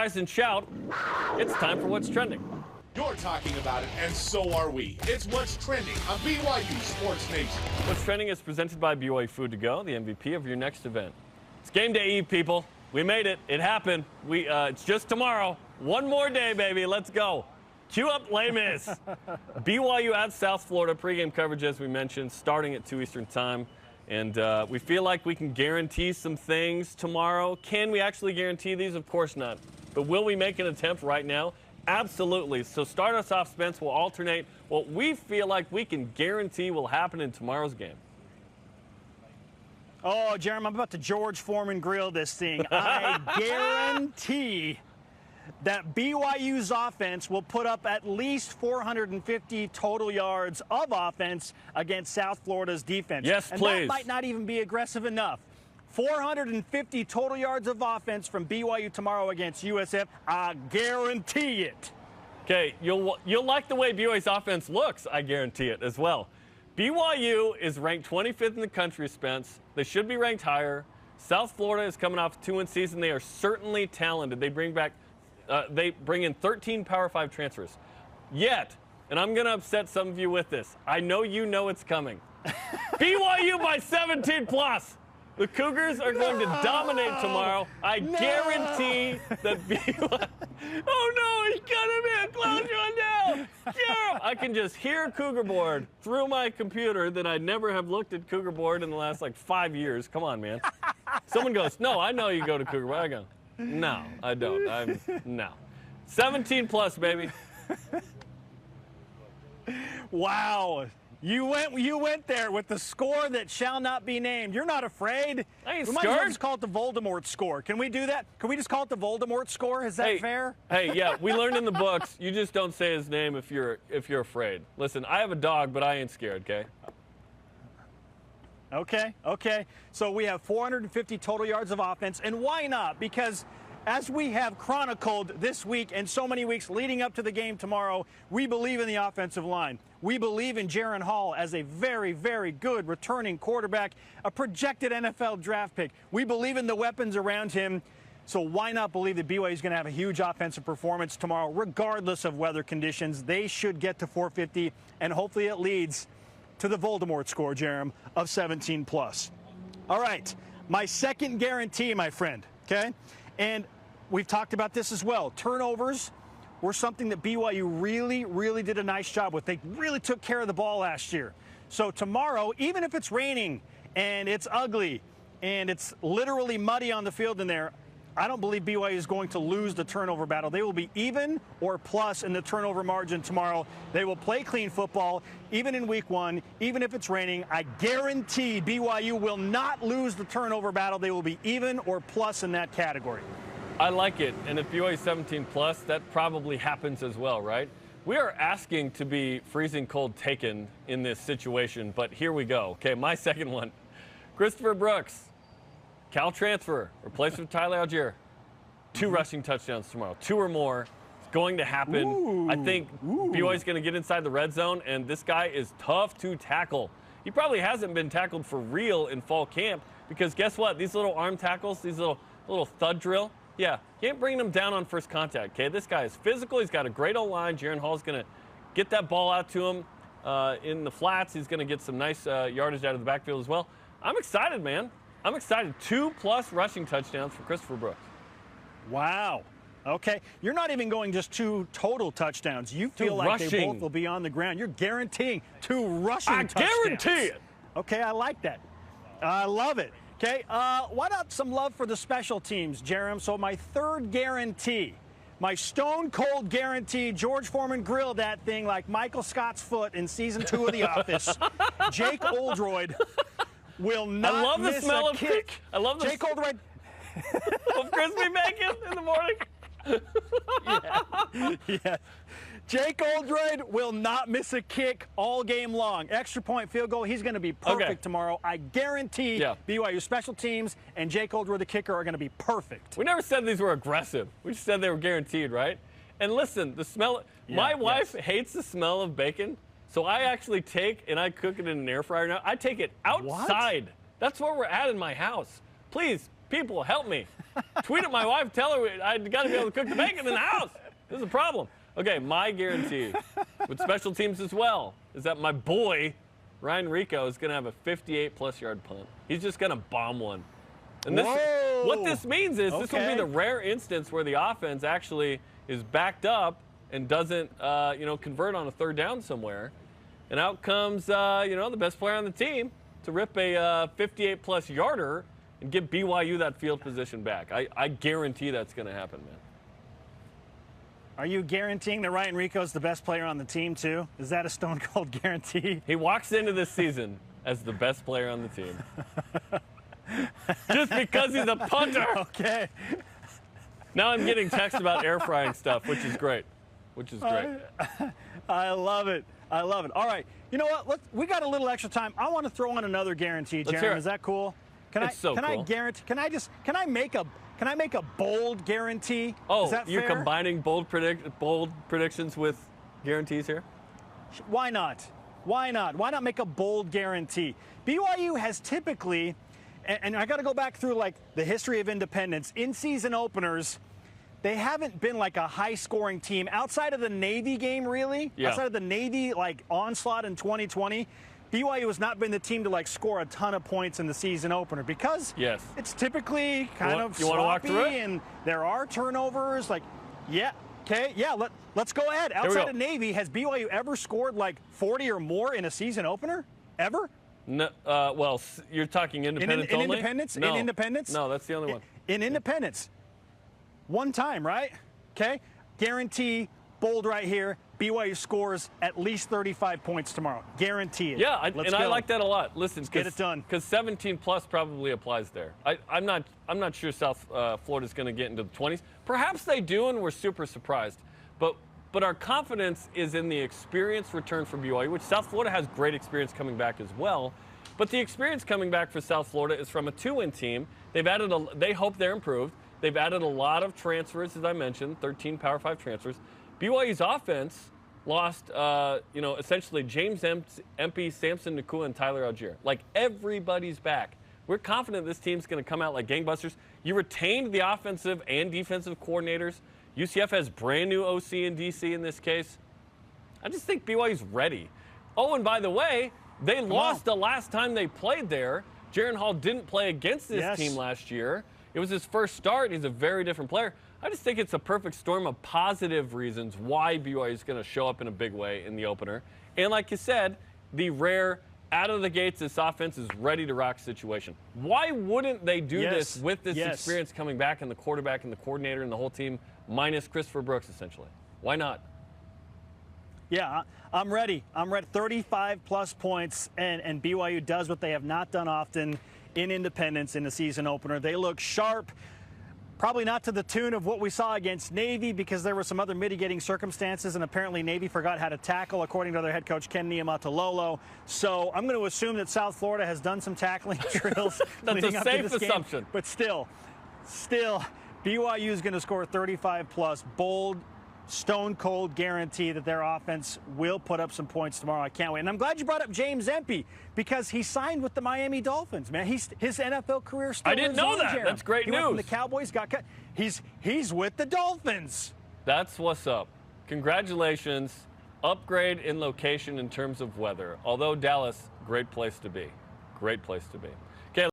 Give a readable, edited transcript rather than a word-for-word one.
rise and shout. It's time for What's Trending. You're talking about it, and so are we. It's What's Trending on BYU Sports Nation. What's Trending is presented by BYU Food to Go, the MVP of your next event. It's game day eve, people. We made it. It happened. It's just tomorrow. One more day, baby. Let's go. Cue up Les Mis. BYU at South Florida. Pregame coverage, as we mentioned, starting at 2 Eastern time. And we feel like we can guarantee some things tomorrow. Can we actually guarantee these? Of course not. But will we make an attempt right now? Absolutely. So start us off, Spence. We'll alternate what we feel like we can guarantee will happen in tomorrow's game. Oh, Jarom, I'm about to George Foreman grill this thing. I guarantee that BYU's offense will put up at least 450 total yards of offense against South Florida's defense. Yes, and please. That might not even be aggressive enough. 450 total yards of offense from BYU tomorrow against USF. I guarantee it. Okay, you'll like the way BYU's offense looks, I guarantee it as well. BYU is ranked 25th in the country, Spence. They should be ranked higher. South Florida is coming off a 2-win season. They are certainly talented. They bring in 13 Power 5 transfers. Yet, and I'm going to upset some of you with this, I know you know it's coming. BYU by 17 plus. The Cougars are going to dominate tomorrow. I guarantee that BYU. Oh no, he's coming in. Close one down. Yeah. I can just hear Cougar Board through my computer that I never have looked at Cougar Board in the last 5 years. Come on, man. Someone goes, no, I know you go to Cougar Board. I go, no, I don't. No. 17 plus, baby. Wow. You went there with the score that shall not be named. You're not afraid? I ain't we might as well scared. just call it the Voldemort score. Can we do that? Can we just call it the Voldemort score? Is that fair? Hey, yeah, we learned in the books, you just don't say his name if you're afraid. Listen, I have a dog, but I ain't scared, okay? Okay. So we have 450 total yards of offense, and why not? Because as we have chronicled this week and so many weeks leading up to the game tomorrow, we believe in the offensive line. We believe in Jaron Hall as a very, very good returning quarterback, a projected NFL draft pick. We believe in the weapons around him. So why not believe that BYU is going to have a huge offensive performance tomorrow, regardless of weather conditions? They should get to 450, and hopefully it leads to the Voldemort score, Jarom, of 17 plus. All right, my second guarantee, my friend, okay? And we've talked about this as well. Turnovers were something that BYU really did a nice job with. They really took care of the ball last year. So tomorrow, even if it's raining and it's ugly and it's literally muddy on the field in there, I don't believe BYU is going to lose the turnover battle. They will be even or plus in the turnover margin tomorrow. They will play clean football, even in week one, even if it's raining. I guarantee BYU will not lose the turnover battle. They will be even or plus in that category. I like it, and if BYU 17 plus, that probably happens as well, right? We are asking to be freezing cold taken in this situation, but here we go. Okay, my second one. Christopher Brooks, Cal transfer, replaced with Tyler Algier. 2 rushing touchdowns tomorrow, 2 or more. It's going to happen. Ooh. I think BYU's going to get inside the red zone, and this guy is tough to tackle. He probably hasn't been tackled for real in fall camp because guess what? These little arm tackles, these little thud drill, yeah, you ain't bringing him down on first contact, okay? This guy is physical. He's got a great O-line. Jaron Hall's going to get that ball out to him in the flats. He's going to get some nice yardage out of the backfield as well. I'm excited, man. I'm excited. 2+ rushing touchdowns for Christopher Brooks. Wow. Okay. You're not even going just 2 total touchdowns. You feel like they both will be on the ground. You're guaranteeing 2 rushing touchdowns. I guarantee it. Okay, I like that. I love it. Okay, why not some love for the special teams, Jarom? So my third guarantee, my stone-cold guarantee, George Foreman grilled that thing like Michael Scott's foot in season 2 of The Office. Jake Oldroyd will not miss a kick. I love the Jake Oldroyd. of crispy bacon in the morning. Yeah. Jake Oldroyd will not miss a kick all game long. Extra point field goal. He's going to be perfect tomorrow. I guarantee BYU special teams and Jake Oldroyd, the kicker, are going to be perfect. We never said these were aggressive. We just said they were guaranteed, right? And listen, the smell. My wife hates the smell of bacon, so I actually take and I cook it in an air fryer now. I take it outside. That's where we're at in my house. Please, people, help me. Tweet at my wife, tell her I got to be able to cook the bacon in the house. This is a problem. Okay, my guarantee with special teams as well is that my boy, Ryan Rico, is going to have a 58-plus yard punt. He's just going to bomb one. And what this means is this will be the rare instance where the offense actually is backed up and doesn't, convert on a third down somewhere. And out comes, the best player on the team to rip a 58-plus yarder and give BYU that field position back. I guarantee that's going to happen, man. Are you guaranteeing that Ryan Rico's the best player on the team, too? Is that a stone-cold guarantee? He walks into this season as the best player on the team. Just because he's a punter. Okay. Now I'm getting texts about air frying stuff, which is great. I love it. I love it. All right. You know what? We got a little extra time. I want to throw in another guarantee, Jarom. Is that cool? Can I guarantee? Can I make a bold guarantee? Oh, is that fair? You're combining bold predictions with guarantees here? Why not? Why not? Why not make a bold guarantee? BYU has typically, and I got to go back through like the history of independence, in season openers, they haven't been like a high-scoring team outside of the Navy game, really. Yeah. Outside of the Navy onslaught in 2020, BYU has not been the team to score a ton of points in the season opener because it's typically kind of sloppy, walk through it? And there are turnovers. Let's go ahead. Outside of Navy, has BYU ever scored 40 or more in a season opener? Ever? No. Well, you're talking independence only? Independence? No. In independence? No, that's the only one. In independence. One time, right? Okay? Guarantee, bold right here. BYU scores at least 35 points tomorrow. Guarantee it. Yeah, I like that a lot. Listen, get it done. Because 17-plus probably applies there. I'm not sure South Florida's going to get into the 20s. Perhaps they do, and we're super surprised. But our confidence is in the experience return for BYU, which South Florida has great experience coming back as well. But the experience coming back for South Florida is from a 2-win team. They hope they're improved. They've added a lot of transfers, as I mentioned, 13 Power 5 transfers. BYU's offense lost, essentially James Empey, Samson Nakua, and Tyler Algier. Everybody's back. We're confident this team's going to come out like gangbusters. You retained the offensive and defensive coordinators. UCF has brand new OC and DC in this case. I just think BYU's ready. Oh, and by the way, they lost the last time they played there. Jaron Hall didn't play against this team last year. It was his first start. He's a very different player. I just think it's a perfect storm of positive reasons why BYU is going to show up in a big way in the opener. And like you said, the rare out of the gates, this offense is ready to rock situation. Why wouldn't they do this with this experience coming back and the quarterback and the coordinator and the whole team minus Christopher Brooks, essentially? Why not? Yeah, I'm ready. 35-plus points, and BYU does what they have not done often in independence in the season opener. They look sharp. Probably not to the tune of what we saw against Navy because there were some other mitigating circumstances, and apparently Navy forgot how to tackle, according to their head coach, Ken Niumatalolo. So I'm going to assume that South Florida has done some tackling drills. That's a safe assumption. But still, BYU is going to score 35-plus, bold, stone-cold guarantee that their offense will put up some points tomorrow. I can't wait. And I'm glad you brought up James Empey because he signed with the Miami Dolphins, man. His NFL career still lives on. I didn't know that. Jarom. That's great news. He went from the Cowboys, got cut. He's with the Dolphins. That's what's up. Congratulations. Upgrade in location in terms of weather. Although Dallas, great place to be. Great place to be.